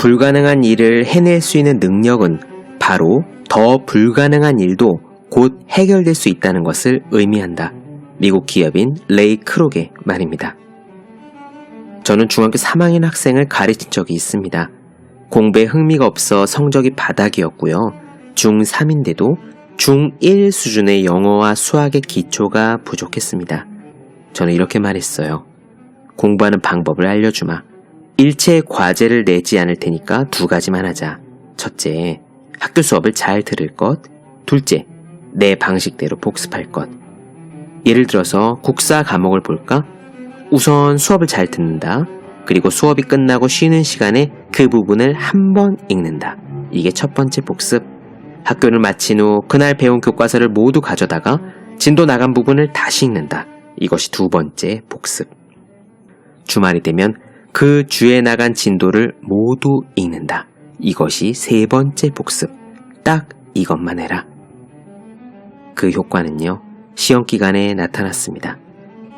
불가능한 일을 해낼 수 있는 능력은 바로 더 불가능한 일도 곧 해결될 수 있다는 것을 의미한다. 미국 기업인 레이 크록의 말입니다. 저는 중학교 3학년 학생을 가르친 적이 있습니다. 공부에 흥미가 없어 성적이 바닥이었고요. 중3인데도 중1 수준의 영어와 수학의 기초가 부족했습니다. 저는 이렇게 말했어요. 공부하는 방법을 알려주마. 일체 과제를 내지 않을 테니까 2가지만 하자. 첫째, 학교 수업을 잘 들을 것. 둘째, 내 방식대로 복습할 것. 예를 들어서 국사 과목을 볼까? 우선 수업을 잘 듣는다. 그리고 수업이 끝나고 쉬는 시간에 그 부분을 한 번 읽는다. 이게 첫 번째 복습. 학교를 마친 후 그날 배운 교과서를 모두 가져다가 진도 나간 부분을 다시 읽는다. 이것이 2번째 복습. 주말이 되면 그 주에 나간 진도를 모두 읽는다. 이것이 3번째 복습. 딱 이것만 해라. 그 효과는요, 시험 기간에 나타났습니다.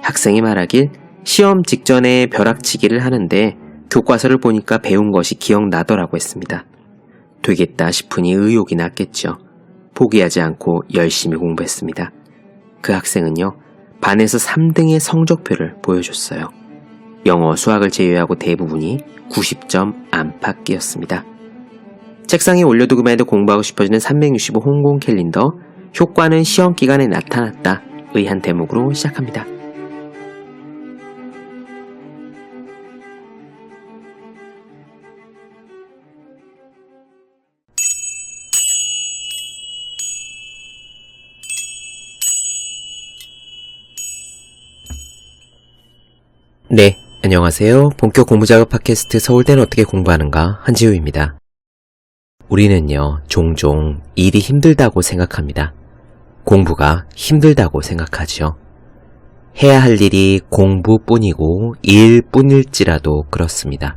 학생이 말하길 시험 직전에 벼락치기를 하는데 교과서를 보니까 배운 것이 기억나더라고 했습니다. 되겠다 싶으니 의욕이 났겠죠. 포기하지 않고 열심히 공부했습니다. 그 학생은요, 반에서 3등의 성적표를 보여줬어요. 영어, 수학을 제외하고 대부분이 90점 안팎이었습니다. 책상에 올려두기만 해도 공부하고 싶어지는 365 홍콩 캘린더, 효과는 시험 기간에 나타났다. 의 한 대목으로 시작합니다. 네, 안녕하세요. 본격 공부작업 팟캐스트 서울대는 어떻게 공부하는가, 한지우입니다. 우리는요, 종종 일이 힘들다고 생각합니다. 공부가 힘들다고 생각하죠. 해야 할 일이 공부뿐이고 일뿐일지라도 그렇습니다.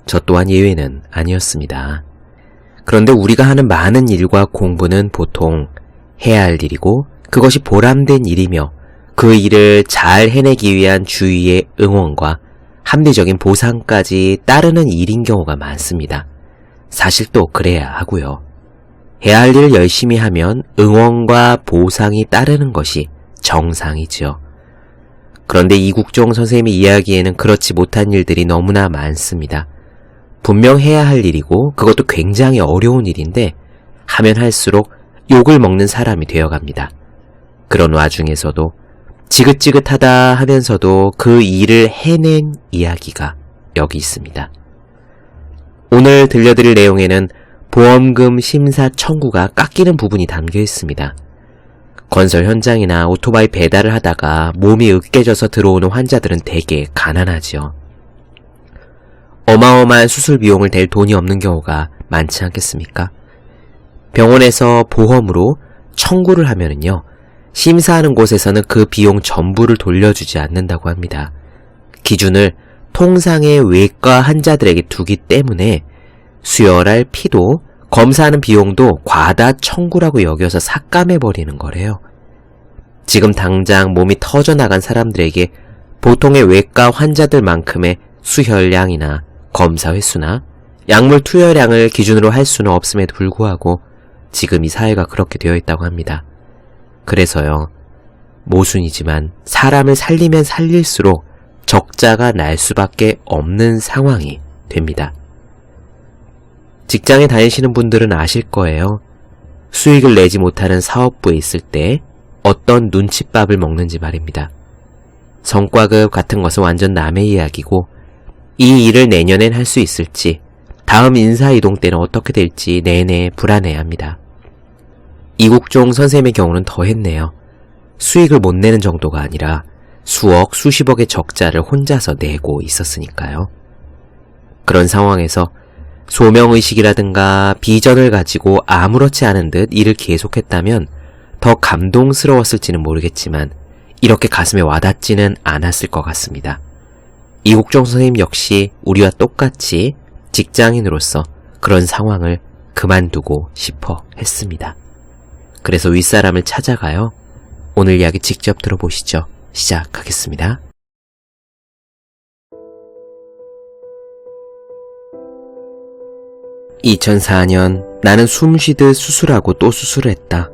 저 또한 예외는 아니었습니다. 그런데 우리가 하는 많은 일과 공부는 보통 해야 할 일이고 그것이 보람된 일이며 그 일을 잘 해내기 위한 주위의 응원과 합리적인 보상까지 따르는 일인 경우가 많습니다. 사실 또 그래야 하고요. 해야 할 일을 열심히 하면 응원과 보상이 따르는 것이 정상이지요. 그런데 이국종 선생님의 이야기에는 그렇지 못한 일들이 너무나 많습니다. 분명 해야 할 일이고 그것도 굉장히 어려운 일인데 하면 할수록 욕을 먹는 사람이 되어갑니다. 그런 와중에서도 지긋지긋하다 하면서도 그 일을 해낸 이야기가 여기 있습니다. 오늘 들려드릴 내용에는 보험금 심사 청구가 깎이는 부분이 담겨 있습니다. 건설 현장이나 오토바이 배달을 하다가 몸이 으깨져서 들어오는 환자들은 되게 가난하죠. 어마어마한 수술 비용을 댈 돈이 없는 경우가 많지 않겠습니까? 병원에서 보험으로 청구를 하면은요, 심사하는 곳에서는 그 비용 전부를 돌려주지 않는다고 합니다. 기준을 통상의 외과 환자들에게 두기 때문에 수혈할 피도 검사하는 비용도 과다 청구라고 여겨서 삭감해버리는 거래요. 지금 당장 몸이 터져나간 사람들에게 보통의 외과 환자들만큼의 수혈량이나 검사 횟수나 약물 투여량을 기준으로 할 수는 없음에도 불구하고 지금 이 사회가 그렇게 되어 있다고 합니다. 그래서요, 모순이지만 사람을 살리면 살릴수록 적자가 날 수밖에 없는 상황이 됩니다. 직장에 다니시는 분들은 아실 거예요. 수익을 내지 못하는 사업부에 있을 때 어떤 눈칫밥을 먹는지 말입니다. 성과급 같은 것은 완전 남의 이야기고 이 일을 내년엔 할 수 있을지, 다음 인사이동 때는 어떻게 될지 내내 불안해합니다. 이국종 선생님의 경우는 더 했네요. 수익을 못 내는 정도가 아니라 수억, 수십억의 적자를 혼자서 내고 있었으니까요. 그런 상황에서 소명의식이라든가 비전을 가지고 아무렇지 않은 듯 일을 계속했다면 더 감동스러웠을지는 모르겠지만 이렇게 가슴에 와닿지는 않았을 것 같습니다. 이국종 선생님 역시 우리와 똑같이 직장인으로서 그런 상황을 그만두고 싶어 했습니다. 그래서 윗사람을 찾아가요. 오늘 이야기 직접 들어보시죠. 시작하겠습니다. 2004년 나는 숨쉬듯 수술하고 또 수술했다.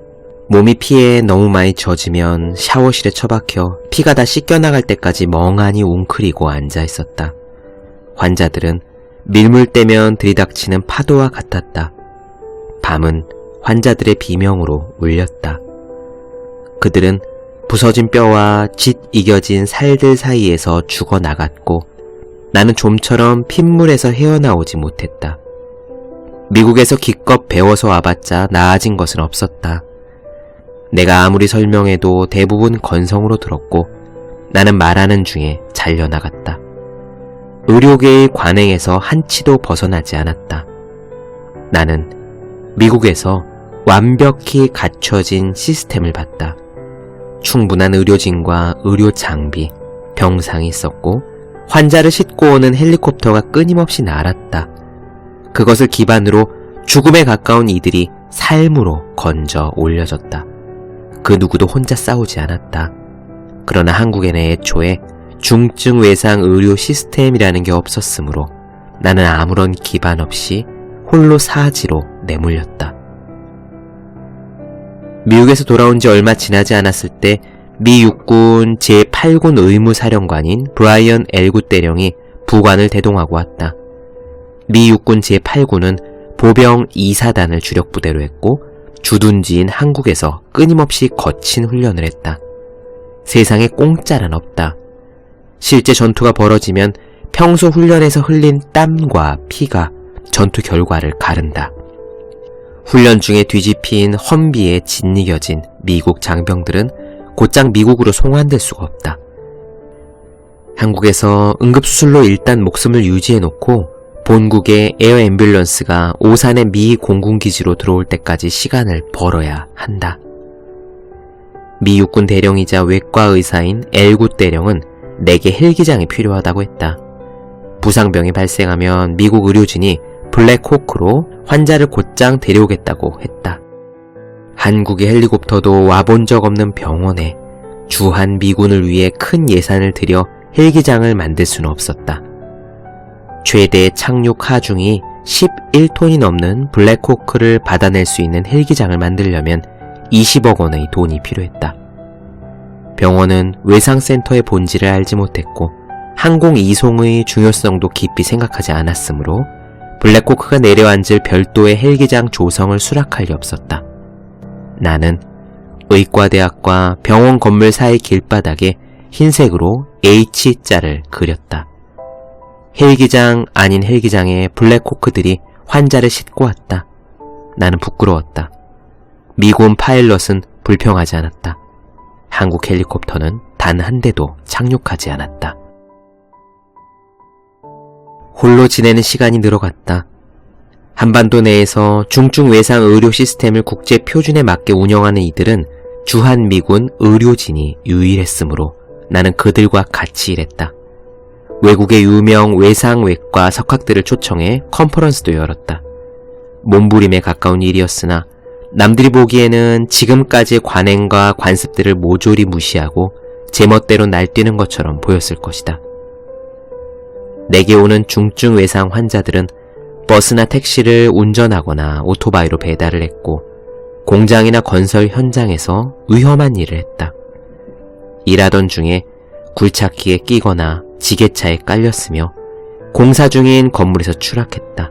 몸이 피에 너무 많이 젖으면 샤워실에 처박혀 피가 다 씻겨나갈 때까지 멍하니 웅크리고 앉아있었다. 환자들은 밀물 떼면 들이닥치는 파도와 같았다. 밤은 환자들의 비명으로 울렸다. 그들은 부서진 뼈와 짓 이겨진 살들 사이에서 죽어나갔고 나는 좀처럼 핏물에서 헤어나오지 못했다. 미국에서 기껏 배워서 와봤자 나아진 것은 없었다. 내가 아무리 설명해도 대부분 건성으로 들었고 나는 말하는 중에 잘려나갔다. 의료계의 관행에서 한치도 벗어나지 않았다. 나는 미국에서 완벽히 갖춰진 시스템을 봤다. 충분한 의료진과 의료 장비, 병상이 있었고 환자를 싣고 오는 헬리콥터가 끊임없이 날았다. 그것을 기반으로 죽음에 가까운 이들이 삶으로 건져 올려졌다. 그 누구도 혼자 싸우지 않았다. 그러나 한국에는 애초에 중증 외상 의료 시스템이라는 게 없었으므로 나는 아무런 기반 없이 홀로 사지로 내몰렸다. 미국에서 돌아온 지 얼마 지나지 않았을 때 미 육군 제8군 의무사령관인 브라이언 엘굿 대령이 부관을 대동하고 왔다. 미 육군 제8군은 보병 2사단을 주력부대로 했고 주둔지인 한국에서 끊임없이 거친 훈련을 했다. 세상에 공짜란 없다. 실제 전투가 벌어지면 평소 훈련에서 흘린 땀과 피가 전투 결과를 가른다. 훈련 중에 뒤집힌 험비에 짓이겨진 미국 장병들은 곧장 미국으로 송환될 수가 없다. 한국에서 응급수술로 일단 목숨을 유지해놓고 본국의 에어 앰뷸런스가 오산의 미 공군기지로 들어올 때까지 시간을 벌어야 한다. 미 육군 대령이자 외과 의사인 엘굿 대령은 내게 헬기장이 필요하다고 했다. 부상병이 발생하면 미국 의료진이 블랙호크로 환자를 곧장 데려오겠다고 했다. 한국의 헬리콥터도 와본 적 없는 병원에 주한 미군을 위해 큰 예산을 들여 헬기장을 만들 수는 없었다. 최대 착륙 하중이 11톤이 넘는 블랙호크를 받아낼 수 있는 헬기장을 만들려면 20억 원의 돈이 필요했다. 병원은 외상센터의 본질을 알지 못했고 항공 이송의 중요성도 깊이 생각하지 않았으므로 블랙호크가 내려앉을 별도의 헬기장 조성을 수락할 리 없었다. 나는 의과대학과 병원 건물 사이 길바닥에 흰색으로 H자를 그렸다. 헬기장 아닌 헬기장에 블랙호크들이 환자를 싣고 왔다. 나는 부끄러웠다. 미군 파일럿은 불평하지 않았다. 한국 헬리콥터는 단 한 대도 착륙하지 않았다. 홀로 지내는 시간이 늘어갔다. 한반도 내에서 중증 외상 의료 시스템을 국제 표준에 맞게 운영하는 이들은 주한미군 의료진이 유일했으므로 나는 그들과 같이 일했다. 외국의 유명 외상외과 석학들을 초청해 컨퍼런스도 열었다. 몸부림에 가까운 일이었으나 남들이 보기에는 지금까지의 관행과 관습들을 모조리 무시하고 제멋대로 날뛰는 것처럼 보였을 것이다. 내게 오는 중증 외상 환자들은 버스나 택시를 운전하거나 오토바이로 배달을 했고 공장이나 건설 현장에서 위험한 일을 했다. 일하던 중에 굴착기에 끼거나 지게차에 깔렸으며 공사 중인 건물에서 추락했다.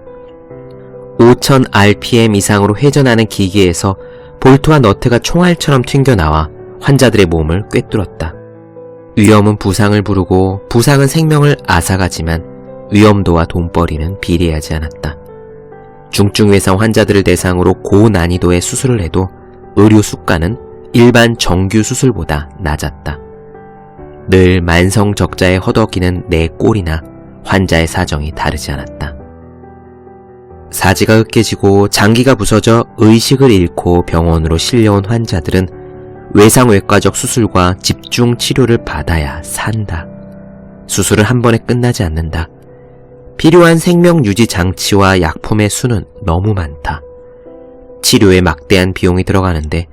5000rpm 이상으로 회전하는 기계에서 볼트와 너트가 총알처럼 튕겨나와 환자들의 몸을 꿰뚫었다. 위험은 부상을 부르고 부상은 생명을 앗아가지만 위험도와 돈벌이는 비례하지 않았다. 중증 외상 환자들을 대상으로 고난이도의 수술을 해도 의료 수가는 일반 정규 수술보다 낮았다. 늘 만성적자에 허덕이는 내 꼴이나 환자의 사정이 다르지 않았다. 사지가 으깨지고 장기가 부서져 의식을 잃고 병원으로 실려온 환자들은 외상외과적 수술과 집중 치료를 받아야 산다. 수술은 한 번에 끝나지 않는다. 필요한 생명유지 장치와 약품의 수는 너무 많다. 치료에 막대한 비용이 들어가는데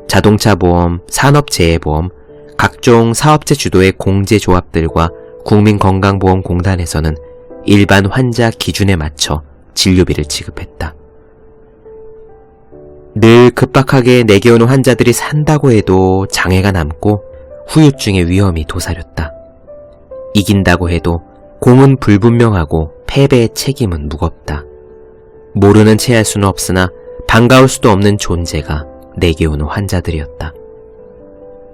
자동차 보험, 산업재해보험, 각종 사업체 주도의 공제조합들과 국민건강보험공단에서는 일반 환자 기준에 맞춰 진료비를 지급했다. 늘 급박하게 내게오는 환자들이 산다고 해도 장애가 남고 후유증의 위험이 도사렸다. 이긴다고 해도 공은 불분명하고 패배의 책임은 무겁다. 모르는 체 할 수는 없으나 반가울 수도 없는 존재가 내게오는 환자들이었다.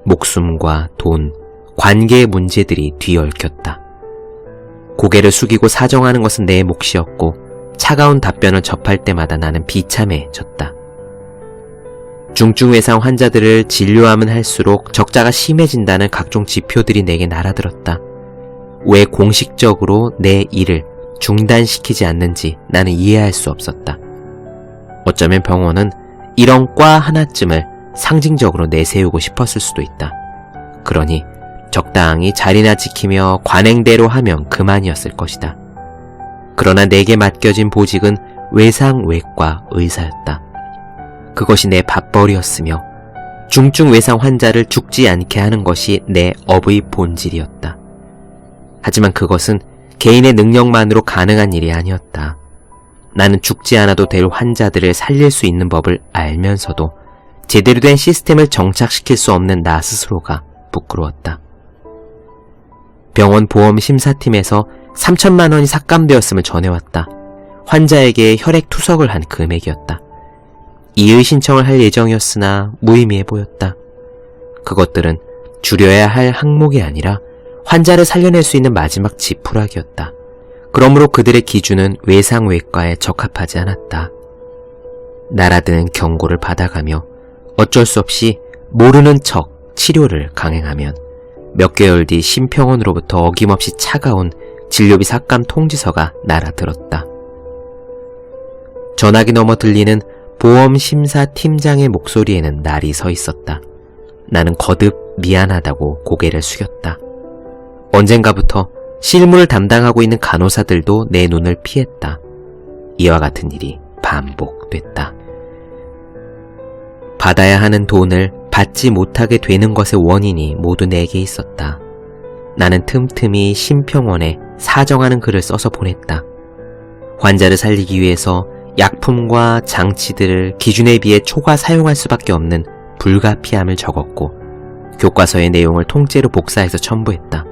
목숨과 돈, 관계의 문제들이 뒤얽혔다. 고개를 숙이고 사정하는 것은 내 몫이었고 차가운 답변을 접할 때마다 나는 비참해졌다. 중증 외상 환자들을 진료하면 할수록 적자가 심해진다는 각종 지표들이 내게 날아들었다. 왜 공식적으로 내 일을 중단시키지 않는지 나는 이해할 수 없었다. 어쩌면 병원은 이런 과 하나쯤을 상징적으로 내세우고 싶었을 수도 있다. 그러니 적당히 자리나 지키며 관행대로 하면 그만이었을 것이다. 그러나 내게 맡겨진 보직은 외상외과 의사였다. 그것이 내 밥벌이였으며 중증 외상 환자를 죽지 않게 하는 것이 내 업의 본질이었다. 하지만 그것은 개인의 능력만으로 가능한 일이 아니었다. 나는 죽지 않아도 될 환자들을 살릴 수 있는 법을 알면서도 제대로 된 시스템을 정착시킬 수 없는 나 스스로가 부끄러웠다. 병원 보험 심사팀에서 3천만 원이 삭감되었음을 전해왔다. 환자에게 혈액 투석을 한 금액이었다. 이의 신청을 할 예정이었으나 무의미해 보였다. 그것들은 줄여야 할 항목이 아니라 환자를 살려낼 수 있는 마지막 지푸라기였다. 그러므로 그들의 기준은 외상외과에 적합하지 않았다. 날아드는 경고를 받아가며 어쩔 수 없이 모르는 척 치료를 강행하면 몇 개월 뒤 심평원으로부터 어김없이 차가운 진료비 삭감 통지서가 날아들었다. 전화기 너머 들리는 보험심사팀장의 목소리에는 날이 서 있었다. 나는 거듭 미안하다고 고개를 숙였다. 언젠가부터 실무를 담당하고 있는 간호사들도 내 눈을 피했다. 이와 같은 일이 반복됐다. 받아야 하는 돈을 받지 못하게 되는 것의 원인이 모두 내게 있었다. 나는 틈틈이 심평원에 사정하는 글을 써서 보냈다. 환자를 살리기 위해서 약품과 장치들을 기준에 비해 초과 사용할 수밖에 없는 불가피함을 적었고 교과서의 내용을 통째로 복사해서 첨부했다.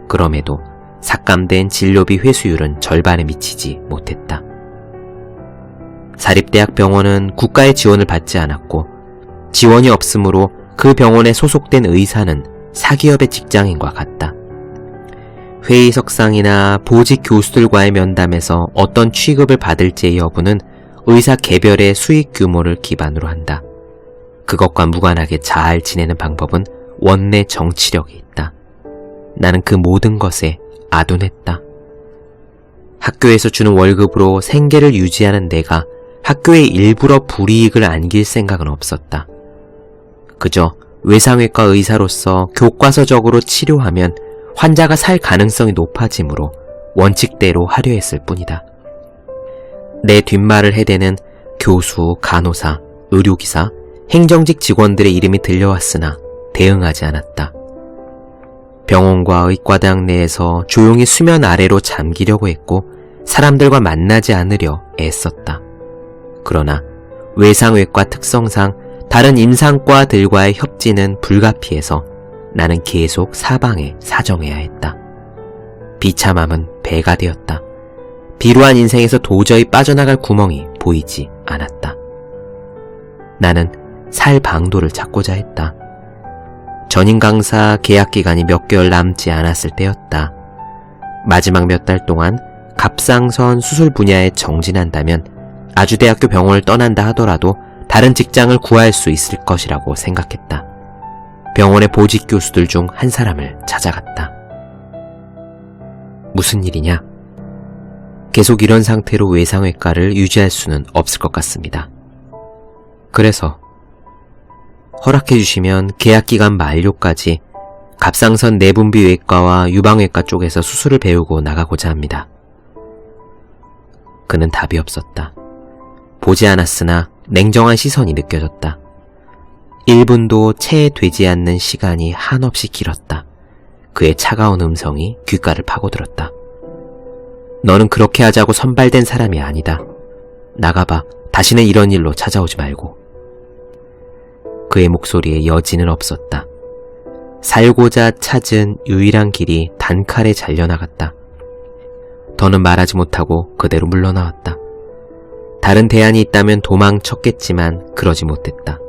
그럼에도 삭감된 진료비 회수율은 절반에 미치지 못했다. 사립대학병원은 국가의 지원을 받지 않았고 지원이 없으므로 그 병원에 소속된 의사는 사기업의 직장인과 같다. 회의석상이나 보직 교수들과의 면담에서 어떤 취급을 받을지의 여부는 의사 개별의 수익 규모를 기반으로 한다. 그것과 무관하게 잘 지내는 방법은 원내 정치력이 있다. 나는 그 모든 것에 아둔했다. 학교에서 주는 월급으로 생계를 유지하는 내가 학교에 일부러 불이익을 안길 생각은 없었다. 그저 외상외과 의사로서 교과서적으로 치료하면 환자가 살 가능성이 높아지므로 원칙대로 하려 했을 뿐이다. 내 뒷말을 해대는 교수, 간호사, 의료기사, 행정직 직원들의 이름이 들려왔으나 대응하지 않았다. 병원과 의과대학 내에서 조용히 수면 아래로 잠기려고 했고 사람들과 만나지 않으려 애썼다. 그러나 외상외과 특성상 다른 임상과들과의 협진은 불가피해서 나는 계속 사방에 사정해야 했다. 비참함은 배가 되었다. 비루한 인생에서 도저히 빠져나갈 구멍이 보이지 않았다. 나는 살 방도를 찾고자 했다. 전임 강사 계약 기간이 몇 개월 남지 않았을 때였다. 마지막 몇 달 동안 갑상선 수술 분야에 정진한다면 아주대학교 병원을 떠난다 하더라도 다른 직장을 구할 수 있을 것이라고 생각했다. 병원의 보직 교수들 중 한 사람을 찾아갔다. 무슨 일이냐? 계속 이런 상태로 외상외과를 유지할 수는 없을 것 같습니다. 그래서 허락해 주시면 계약기간 만료까지 갑상선 내분비외과와 유방외과 쪽에서 수술을 배우고 나가고자 합니다. 그는 답이 없었다. 보지 않았으나 냉정한 시선이 느껴졌다. 1분도 채 되지 않는 시간이 한없이 길었다. 그의 차가운 음성이 귓가를 파고들었다. 너는 그렇게 하자고 선발된 사람이 아니다. 나가봐. 다시는 이런 일로 찾아오지 말고. 그의 목소리에 여지는 없었다. 살고자 찾은 유일한 길이 단칼에 잘려나갔다. 더는 말하지 못하고 그대로 물러나왔다. 다른 대안이 있다면 도망쳤겠지만 그러지 못했다.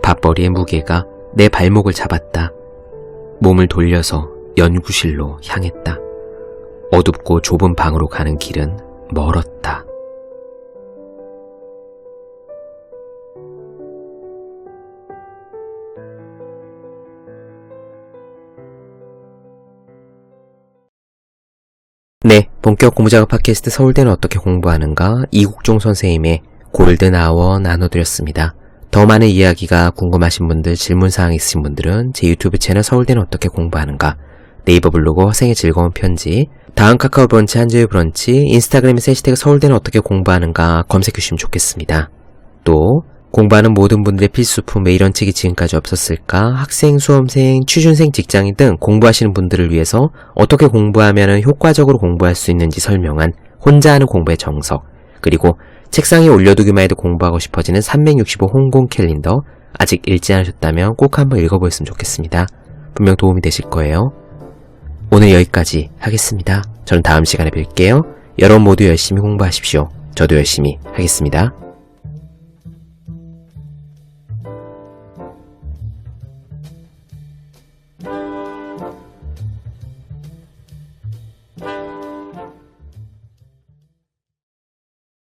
밥벌이의 무게가 내 발목을 잡았다. 몸을 돌려서 연구실로 향했다. 어둡고 좁은 방으로 가는 길은 멀었다. 네, 본격 공부작업 팟캐스트 서울대는 어떻게 공부하는가 이국종 선생님의 골든아워 나눠드렸습니다. 더 많은 이야기가 궁금하신 분들, 질문사항 있으신 분들은 제 유튜브 채널 서울대는 어떻게 공부하는가, 네이버 블로그 화생의 즐거운 편지, 다음 카카오 브런치 한주의 브런치, 인스타그램에서 해시태그 서울대는 어떻게 공부하는가 검색해주시면 좋겠습니다. 또 공부하는 모든 분들의 필수품 왜 이런 책이 지금까지 없었을까, 학생, 수험생, 취준생, 직장인 등 공부하시는 분들을 위해서 어떻게 공부하면 효과적으로 공부할 수 있는지 설명한 혼자 하는 공부의 정석, 그리고 책상에 올려두기만 해도 공부하고 싶어지는 365 홍콩 캘린더, 아직 읽지 않으셨다면 꼭 한번 읽어보셨으면 좋겠습니다. 분명 도움이 되실 거예요. 오늘 여기까지 하겠습니다. 저는 다음 시간에 뵐게요. 여러분 모두 열심히 공부하십시오. 저도 열심히 하겠습니다.